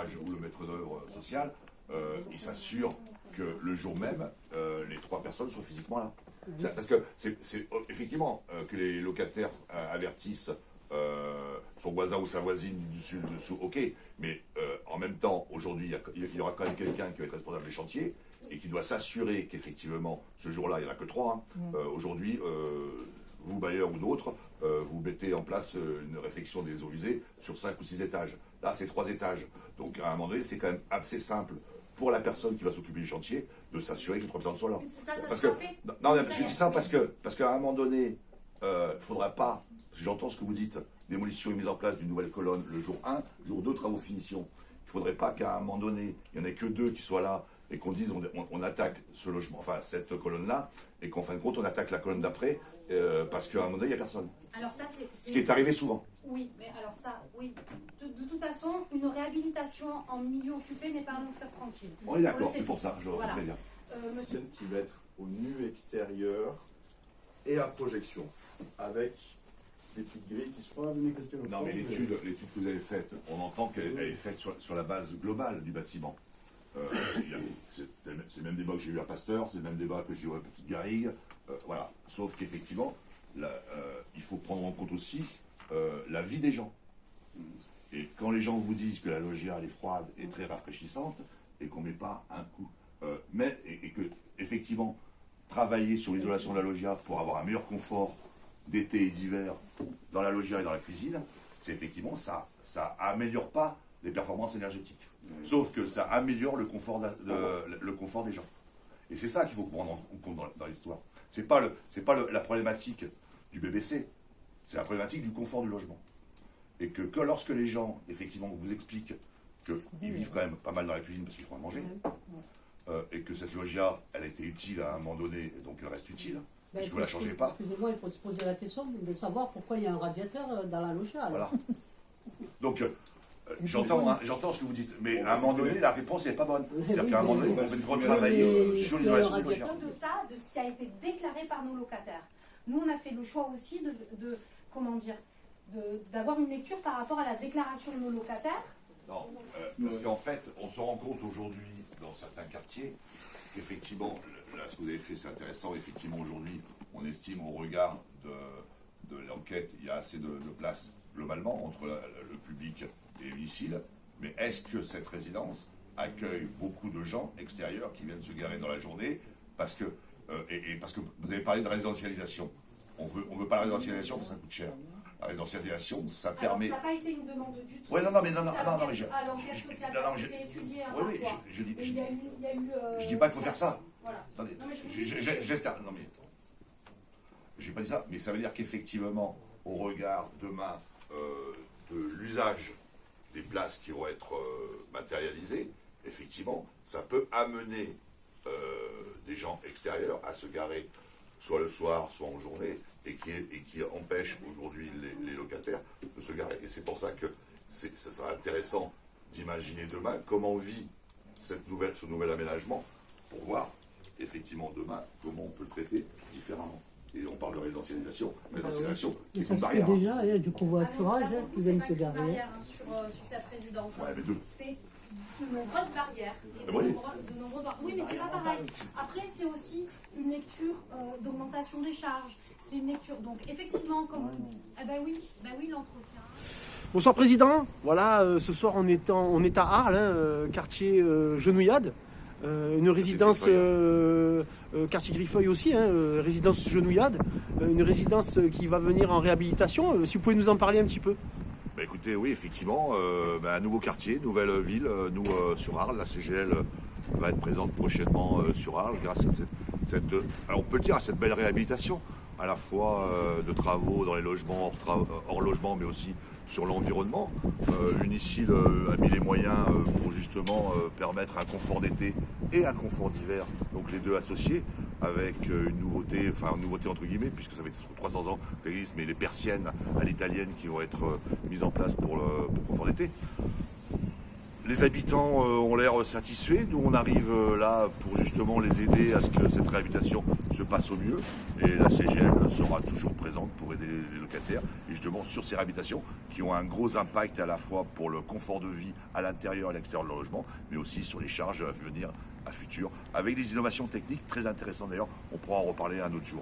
ménage ou le maître d'œuvre social, il s'assure que le jour même, les 3 personnes sont physiquement là. Parce que c'est effectivement que les locataires avertissent son voisin ou sa voisine du dessus, du dessous, ok, mais en même temps, aujourd'hui, il y aura quand même quelqu'un qui va être responsable des chantiers et qui doit s'assurer qu'effectivement, ce jour-là, il n'y en a que 3. Aujourd'hui, vous, bailleurs ou d'autres, vous mettez en place une réfection des eaux usées sur 5 ou 6 étages. Là, c'est 3 étages. Donc, à un moment donné, c'est quand même assez simple pour la personne qui va s'occuper du chantier de s'assurer que les 3 personnes soient là. Parce que, non, je dis ça parce qu'à un moment donné, il ne faudra pas, j'entends ce que vous dites, démolition et mise en place d'une nouvelle colonne le jour 1, jour 2, travaux finition. Il ne faudrait pas qu'à un moment donné, il n'y en ait que 2 qui soient là et qu'on dise on attaque ce logement, enfin cette colonne-là, et qu'en fin de compte on attaque la colonne d'après parce qu'à un moment donné, il n'y a personne. Alors ça, ce qui est arrivé souvent. Oui, mais alors ça, oui. De toute façon, une réhabilitation en milieu occupé n'est pas un long fleuve tranquille. On est d'accord, c'est pour ça, je le voilà. préviens. Monsieur qui va être au nu extérieur et à projection, avec des petites grilles qui sont pas venues questionner. Non, mais l'étude que vous avez faite, on entend qu'elle est faite sur la base globale du bâtiment. C'est le même débat que j'ai eu à Pasteur, c'est le même débat que j'ai eu à Petite Garrigue. Voilà. Sauf qu'effectivement, il faut prendre en compte aussi la vie des gens. Et quand les gens vous disent que la loggia elle est froide et très rafraîchissante, et qu'on ne met pas un coup, et que, effectivement, travailler sur l'isolation de la loggia pour avoir un meilleur confort d'été et d'hiver dans la loggia et dans la cuisine, c'est effectivement ça améliore pas les performances énergétiques. Sauf que ça améliore le confort des gens. Et c'est ça qu'il faut prendre en compte dans l'histoire. C'est pas la problématique du BBC, c'est la problématique du confort du logement. Et que lorsque les gens, effectivement, vous expliquent qu'ils vivent quand même pas mal dans la cuisine parce qu'il faut à manger, et que cette loggia, elle a été utile à un moment donné, donc elle reste utile, puisque vous ne la changez pas. Excusez-moi, il faut se poser la question de savoir pourquoi il y a un radiateur dans la loggia. Voilà. Donc, j'entends ce que vous dites, mais à un moment donné, la réponse n'est pas bonne. C'est-à-dire qu'à un moment donné, il faut retravailler sur l'isolation des logias. De ça, de ce qui a été déclaré par nos locataires. Nous, on a fait le choix aussi d'avoir une lecture par rapport à la déclaration de nos locataires. Non, parce qu'en fait, on se rend compte aujourd'hui, dans certains quartiers, qu'effectivement, là, ce que vous avez fait, c'est intéressant. Effectivement, aujourd'hui, on estime au regard de l'enquête, il y a assez de place, globalement, entre le public et les domiciles. Mais est-ce que cette résidence accueille beaucoup de gens extérieurs qui viennent se garer dans la journée parce que vous avez parlé de résidentialisation. On veut pas la résidentialisation parce que ça coûte cher. La résidentialisation, ça permet... Ça n'a pas été une demande du tout. Oui, non, mais non, je... À l'enquête sociale, c'est étudié un oui, je je dis pas qu'il faut faire ça. Voilà. Attendez, non, mais non, mais... J'ai pas dit ça, mais ça veut dire qu'effectivement, au regard demain de l'usage des places qui vont être matérialisées, effectivement, ça peut amener des gens extérieurs à se garer soit le soir, soit en journée, et qui empêche aujourd'hui les locataires de se garer. Et c'est pour ça que ça sera intéressant d'imaginer demain comment vit ce nouvel aménagement pour voir effectivement demain comment on peut le traiter différemment. Et on parle de résidentialisation. Résidentialisation, c'est une barrière. Déjà, il y a du covoiturage qui vient de se garer. garer. C'est barrière sur cette résidence. Ouais, c'est de nombreuses barrières. Et de nombreux oui, mais c'est pas pareil. Après, c'est aussi une lecture d'augmentation des charges. C'est une lecture. Donc, effectivement, comme vous dites, oui, l'entretien. Bonsoir Président. Voilà, ce soir on est à Arles, quartier Genouillade. Une résidence, quartier Griffeuil aussi, résidence Genouillade. Une résidence qui va venir en réhabilitation. Si vous pouvez nous en parler un petit peu. Bah écoutez, oui, effectivement, un nouveau quartier, nouvelle ville. Nous, sur Arles, la CGL va être présente prochainement sur Arles grâce à alors on peut le dire, à cette belle réhabilitation, à la fois de travaux dans les logements, hors logement, mais aussi sur l'environnement. Unicil a mis les moyens pour justement permettre un confort d'été et un confort d'hiver, donc les deux associés, avec une nouveauté entre guillemets, puisque ça fait 300 ans que ça existe, mais les persiennes à l'italienne qui vont être mises en place pour le confort d'été. Les habitants ont l'air satisfaits. Nous, on arrive là pour justement les aider à ce que cette réhabilitation se passe au mieux. Et la CGL sera toujours présente pour aider les locataires. Et justement sur ces réhabilitations qui ont un gros impact à la fois pour le confort de vie à l'intérieur et à l'extérieur de leur logement, mais aussi sur les charges à venir à futur, avec des innovations techniques très intéressantes d'ailleurs. On pourra en reparler un autre jour.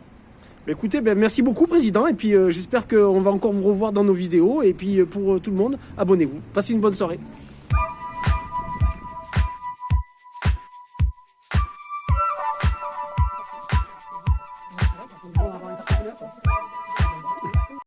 Écoutez, merci beaucoup, Président. Et puis j'espère qu'on va encore vous revoir dans nos vidéos. Et puis pour tout le monde, abonnez-vous. Passez une bonne soirée.